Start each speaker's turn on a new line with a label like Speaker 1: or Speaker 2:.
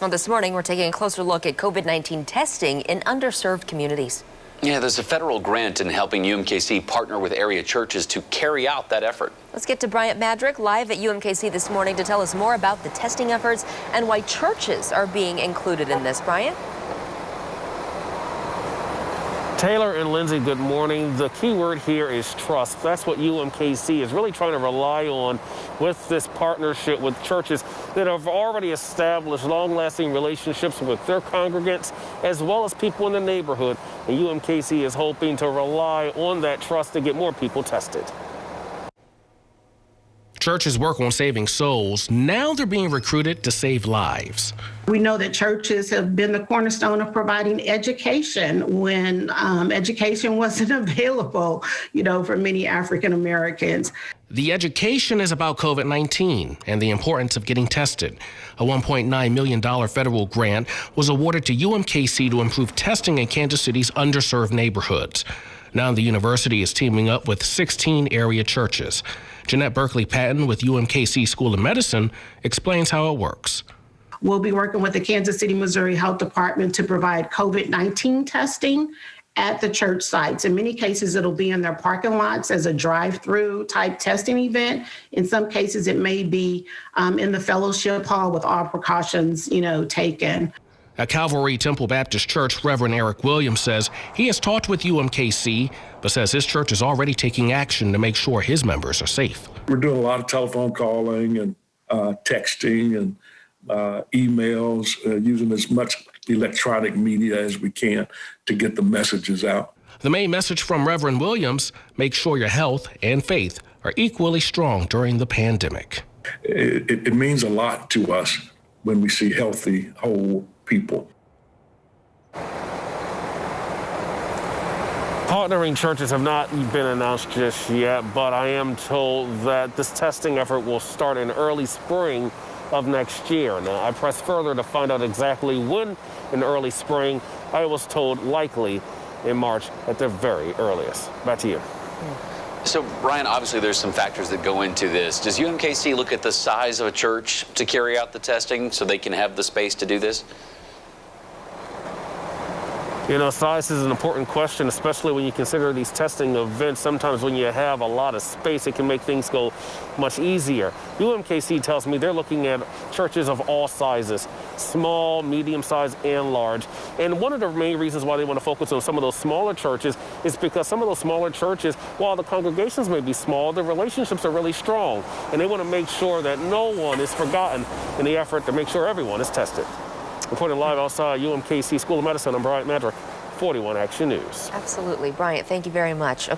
Speaker 1: Well, this morning, we're taking a closer look at COVID-19 testing in underserved communities.
Speaker 2: Yeah, there's a federal grant in helping UMKC partner with area churches to carry out that effort.
Speaker 1: Let's get to Bryant Madrick live at UMKC this morning to tell us more about the testing efforts and why churches are being included in this. Bryant?
Speaker 3: Taylor and Lindsay, good morning. The key word here is trust. That's what UMKC is really trying to rely on with this partnership with churches that have already established long-lasting relationships with their congregants as well as people in the neighborhood. And UMKC is hoping to rely on that trust to get more people tested.
Speaker 4: Churches work on saving souls. Now they're being recruited to save lives.
Speaker 5: We know that churches have been the cornerstone of providing education when education wasn't available, for many African Americans.
Speaker 4: The education is about COVID-19 and the importance of getting tested. A $1.9 million federal grant was awarded to UMKC to improve testing in Kansas City's underserved neighborhoods. Now the university is teaming up with 16 area churches. Jeanette Berkeley-Patton with UMKC School of Medicine explains how it works.
Speaker 5: We'll be working with the Kansas City, Missouri Health Department to provide COVID-19 testing at the church sites. In many cases, it'll be in their parking lots as a drive-through type testing event. In some cases, it may be in the fellowship hall with all precautions, taken.
Speaker 4: At Calvary Temple Baptist Church, Reverend Eric Williams says he has talked with UMKC, but says his church is already taking action to make sure his members are safe.
Speaker 6: We're doing a lot of telephone calling and texting and emails, using as much electronic media as we can to get the messages out.
Speaker 4: The main message from Reverend Williams: make sure your health and faith are equally strong during the pandemic.
Speaker 6: It means a lot to us when we see healthy, whole people.
Speaker 3: Partnering churches have not been announced just yet, but I am told that this testing effort will start in early spring of next year. Now, I pressed further to find out exactly when in early spring. I was told likely in March at the very earliest. Back to you.
Speaker 2: So, Brian, obviously there's some factors that go into this. Does UMKC look at the size of a church to carry out the testing so they can have the space to do this?
Speaker 3: Size is an important question, especially when you consider these testing events. Sometimes when you have a lot of space, it can make things go much easier. UMKC tells me they're looking at churches of all sizes, small, medium-sized, and large. And one of the main reasons why they want to focus on some of those smaller churches is because some of those smaller churches, while the congregations may be small, the relationships are really strong. And they want to make sure that no one is forgotten in the effort to make sure everyone is tested. Reporting live outside UMKC School of Medicine, I'm Bryant Madrick, 41 Action News.
Speaker 1: Absolutely. Bryant, thank you very much.